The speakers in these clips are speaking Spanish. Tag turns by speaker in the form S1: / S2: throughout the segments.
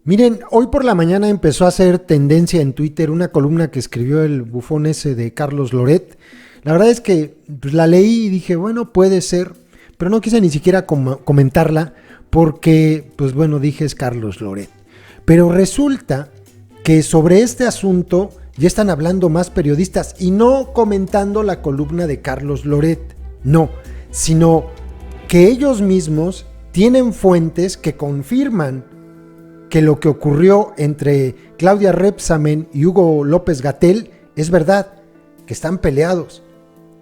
S1: Miren, hoy por la mañana empezó a hacer tendencia en Twitter una columna que escribió el bufón ese de Carlos Loret. La verdad es que pues, la leí y dije, bueno, puede ser, pero no quise ni siquiera comentarla porque, pues bueno, dije es Carlos Loret. Pero resulta que sobre este asunto ya están hablando más periodistas y no comentando la columna de Carlos Loret, no, sino que ellos mismos tienen fuentes que confirman que lo que ocurrió entre Claudia Rebsamen y Hugo López-Gatell es verdad, que están peleados,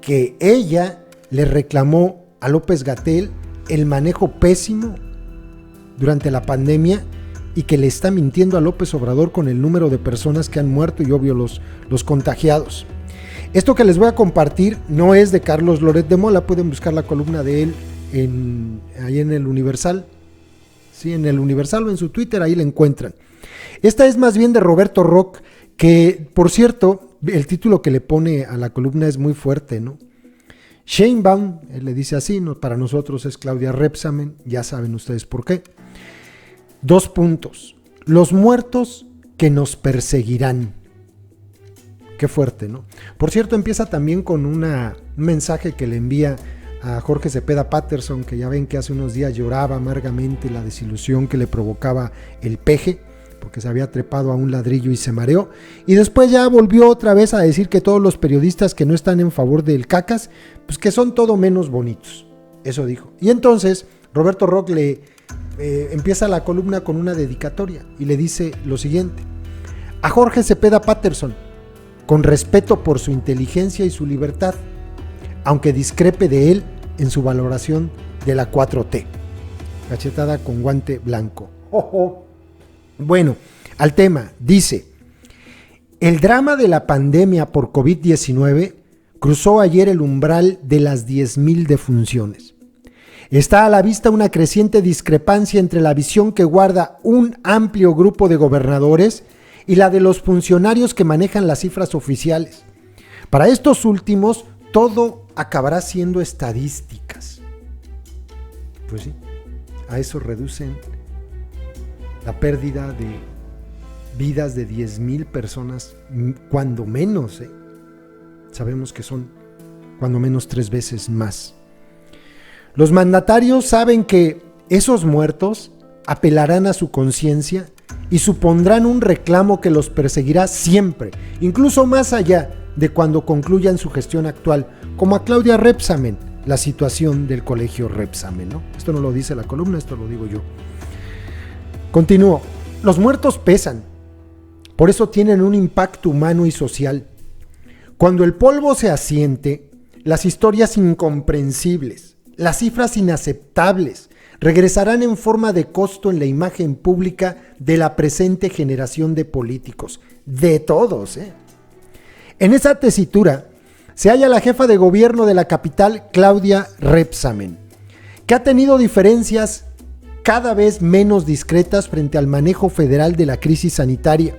S1: que ella le reclamó a López-Gatell el manejo pésimo durante la pandemia y que le está mintiendo a López Obrador con el número de personas que han muerto y obvio los contagiados. Esto que les voy a compartir no es de Carlos Loret de Mola, pueden buscar la columna de él ahí en el Universal. Sí, en el Universal o en su Twitter, ahí la encuentran. Esta es más bien de Roberto Roch, que por cierto, el título que le pone a la columna es muy fuerte, ¿no? Sheinbaum, él le dice así, ¿no? Para nosotros es Claudia Rebsamen, ya saben ustedes por qué. 2 puntos. Los muertos que nos perseguirán. Qué fuerte, ¿no? Por cierto, empieza también con un mensaje que le envía a Jorge Cepeda Patterson, que ya ven que hace unos días lloraba amargamente la desilusión que le provocaba el peje, porque se había trepado a un ladrillo y se mareó, y después ya volvió otra vez a decir que todos los periodistas que no están en favor del cacas, pues que son todo menos bonitos, eso dijo. Y entonces Roberto Roch le empieza la columna con una dedicatoria y le dice lo siguiente: a Jorge Cepeda Patterson, con respeto por su inteligencia y su libertad, aunque discrepe de él en su valoración de la 4T. Cachetada con guante blanco. Bueno, al tema, dice: el drama de la pandemia por COVID-19 cruzó ayer el umbral de las 10,000 defunciones. Está a la vista una creciente discrepancia entre la visión que guarda un amplio grupo de gobernadores y la de los funcionarios que manejan las cifras oficiales. Para estos últimos, todo acabará siendo estadísticas. Pues sí, a eso reducen la pérdida de vidas de 10,000 personas, cuando menos, sabemos que son cuando menos 3 veces más. Los mandatarios saben que esos muertos apelarán a su conciencia y supondrán un reclamo que los perseguirá siempre, incluso más allá de cuando concluyan su gestión actual, como a Claudia Rebsamen, la situación del colegio Rebsamen, ¿no? Esto no lo dice la columna, esto lo digo yo. Continúo. Los muertos pesan, por eso tienen un impacto humano y social. Cuando el polvo se asiente, las historias incomprensibles, las cifras inaceptables, regresarán en forma de costo en la imagen pública de la presente generación de políticos, de todos, En esa tesitura se halla la jefa de gobierno de la capital, Claudia Rebsamen, que ha tenido diferencias cada vez menos discretas frente al manejo federal de la crisis sanitaria.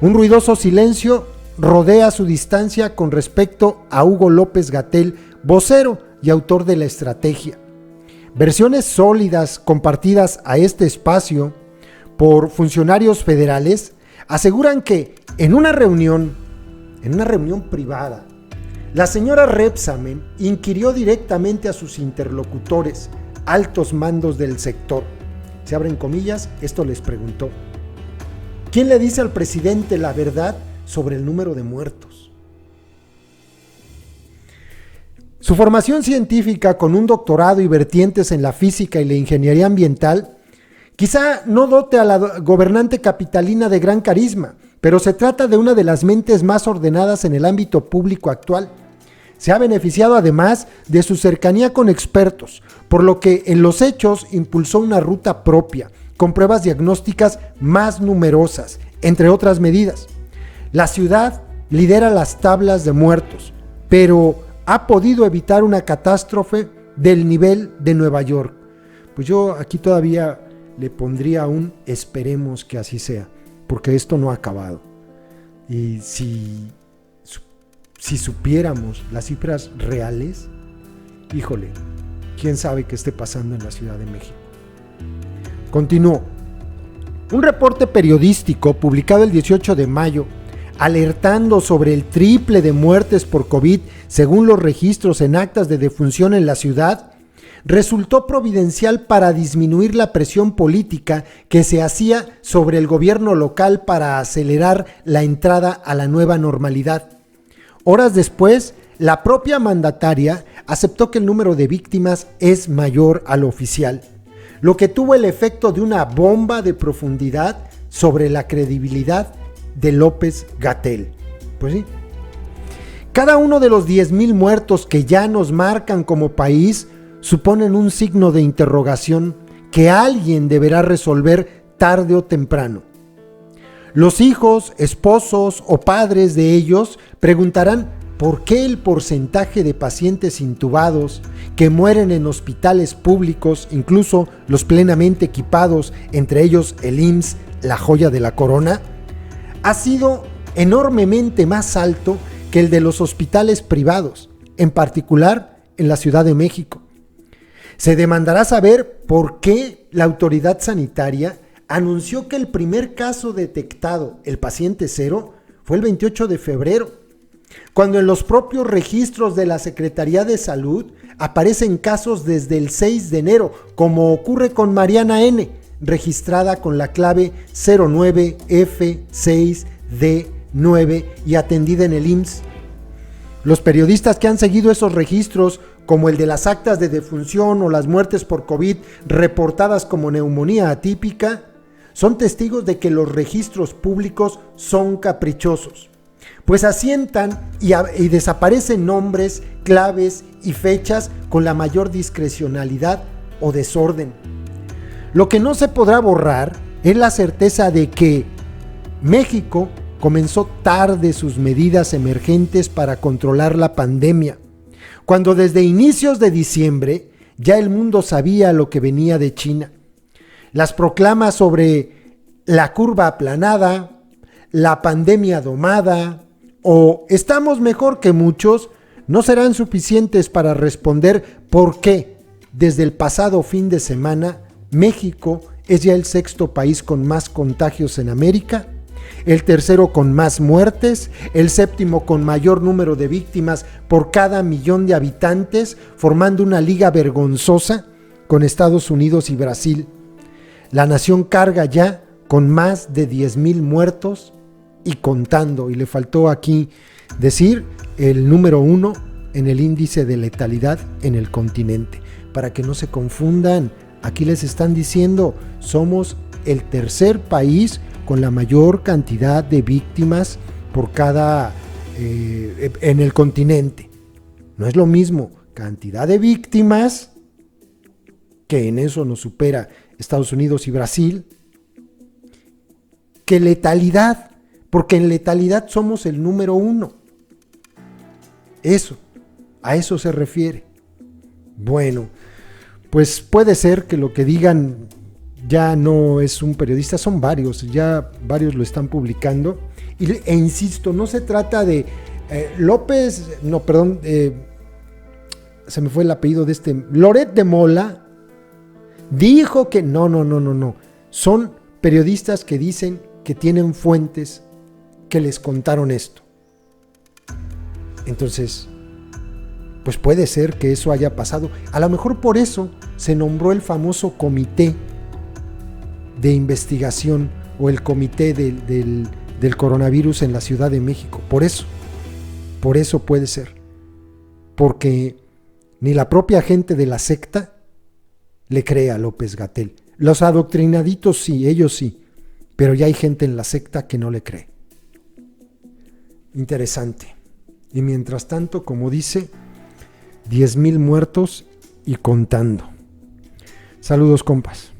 S1: Un ruidoso silencio rodea su distancia con respecto a Hugo López-Gatell, vocero y autor de la estrategia. Versiones sólidas compartidas a este espacio por funcionarios federales aseguran que en una reunión privada, la señora Rebsamen inquirió directamente a sus interlocutores, altos mandos del sector. Se abren comillas, esto les preguntó: ¿quién le dice al presidente la verdad sobre el número de muertos? Su formación científica, con un doctorado y vertientes en la física y la ingeniería ambiental, quizá no dote a la gobernante capitalina de gran carisma, pero se trata de una de las mentes más ordenadas en el ámbito público actual. Se ha beneficiado además de su cercanía con expertos, por lo que en los hechos impulsó una ruta propia, con pruebas diagnósticas más numerosas, entre otras medidas. La ciudad lidera las tablas de muertos, pero ha podido evitar una catástrofe del nivel de Nueva York. Pues yo aquí todavía le pondría un esperemos que así sea, porque esto no ha acabado. Y si supiéramos las cifras reales, híjole, quién sabe qué esté pasando en la Ciudad de México. Continúo. Un reporte periodístico publicado el 18 de mayo, alertando sobre el triple de muertes por COVID según los registros en actas de defunción en la ciudad, resultó providencial para disminuir la presión política que se hacía sobre el gobierno local para acelerar la entrada a la nueva normalidad. Horas después, la propia mandataria aceptó que el número de víctimas es mayor al oficial, lo que tuvo el efecto de una bomba de profundidad sobre la credibilidad de López-Gatell. Pues sí. Cada uno de los 10,000 muertos que ya nos marcan como país suponen un signo de interrogación que alguien deberá resolver tarde o temprano. Los hijos, esposos o padres de ellos preguntarán por qué el porcentaje de pacientes intubados que mueren en hospitales públicos, incluso los plenamente equipados, entre ellos el IMSS, la joya de la corona, ha sido enormemente más alto que el de los hospitales privados, en particular en la Ciudad de México. Se demandará saber por qué la autoridad sanitaria anunció que el primer caso detectado, el paciente cero, fue el 28 de febrero, cuando en los propios registros de la Secretaría de Salud aparecen casos desde el 6 de enero, como ocurre con Mariana N., registrada con la clave 09F6D9 y atendida en el IMSS. Los periodistas que han seguido esos registros, como el de las actas de defunción o las muertes por COVID reportadas como neumonía atípica, son testigos de que los registros públicos son caprichosos, pues asientan y desaparecen nombres, claves y fechas con la mayor discrecionalidad o desorden. Lo que no se podrá borrar es la certeza de que México comenzó tarde sus medidas emergentes para controlar la pandemia, cuando desde inicios de diciembre ya el mundo sabía lo que venía de China. Las proclamas sobre la curva aplanada, la pandemia domada o estamos mejor que muchos no serán suficientes para responder por qué desde el pasado fin de semana México es ya el 6º país con más contagios en América, el 3º con más muertes, el 7º con mayor número de víctimas por cada millón de habitantes, formando una liga vergonzosa con Estados Unidos y Brasil. La nación carga ya con más de 10,000 muertos y contando, y le faltó aquí decir el número 1 en el índice de letalidad en el continente. Para que no se confundan, aquí les están diciendo, somos el 3er país con la mayor cantidad de víctimas por cada en el continente. No es lo mismo cantidad de víctimas, que en eso nos supera Estados Unidos y Brasil, que letalidad, porque en letalidad somos el número 1. Eso, a eso se refiere. Bueno, pues puede ser que lo que digan ya no es un periodista, son varios, ya varios lo están publicando. E insisto, no se trata de se me fue el apellido de Loret de Mola, dijo que no. Son periodistas que dicen que tienen fuentes que les contaron esto. Entonces, pues puede ser que eso haya pasado. A lo mejor por eso se nombró el famoso comité de investigación o el comité del coronavirus en la Ciudad de México. Por eso puede ser. Porque ni la propia gente de la secta le cree a López-Gatell. Los adoctrinaditos sí, ellos sí, pero ya hay gente en la secta que no le cree. Interesante. Y mientras tanto, como dice, 10,000 muertos y contando. Saludos, compas.